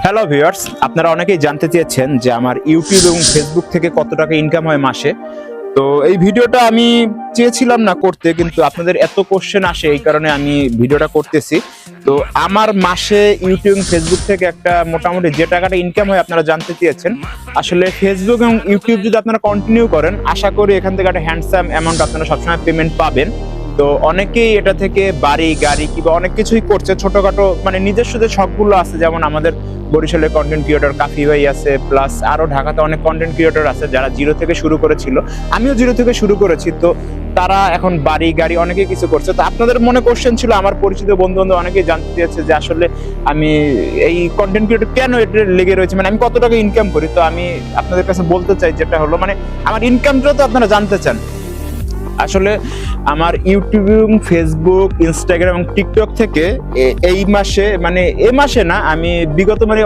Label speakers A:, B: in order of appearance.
A: Hello viewers, আপনারা অনেকেই জানতে চেয়েছেন যে আমার ইউটিউব এবং ফেসবুক থেকে কত টাকা ইনকাম হয় মাসে। তো এই ভিডিওটা আমি চেয়েছিলাম না করতে, কিন্তু আপনাদের এত কোশ্চেন আসে এই কারণে আমি ভিডিওটা করতেছি। তো আমার মাসে ইউটিউব এবং ফেসবুক থেকে একটা মোটামুটি যে টাকাটা ইনকাম হয় আপনারা জানতে চেয়েছেন। আসলে ফেসবুক এবং ইউটিউব যদি আপনারা কন্টিনিউ করেন, আশা করি এখান থেকে একটা হ্যান্ডসাম অ্যামাউন্ট আপনারা সবসময় পেমেন্ট পাবেন। তো অনেকেই এটা থেকে বাড়ি গাড়ি কিংবা অনেক কিছুই করছে, ছোটখাটো মানে নিজস্ব যে শখগুলো আছে, যেমন আমাদের বরিশালে কন্টেন্ট ক্রিয়েটর কাফি ভাই আছে, প্লাস আরো ঢাকাতে অনেক কন্টেন্ট ক্রিয়েটর আছে যারা জিরো থেকে শুরু করেছিল। আমিও জিরো থেকে শুরু করেছি, তো তারা এখন বাড়ি গাড়ি অনেকেই কিছু করছে। তো আপনাদের মনে কোশ্চেন ছিল, আমার পরিচিত বন্ধু বান্ধব অনেকেই জানতে চেয়েছে যে আসলে আমি এই কন্টেন্ট ক্রিয়েটর কেন এটা লেগে রয়েছে, মানে আমি কত টাকা ইনকাম করি। তো আমি আপনাদের কাছে বলতে চাই, যেটা হলো মানে আমার ইনকামটা তো আপনারা জানতে চান। আসলে আমার ইউটিউব, ফেসবুক, ইনস্টাগ্রাম এবং টিকটক থেকে এই মাসে, মানে এ মাসে না, আমি বিগত মানে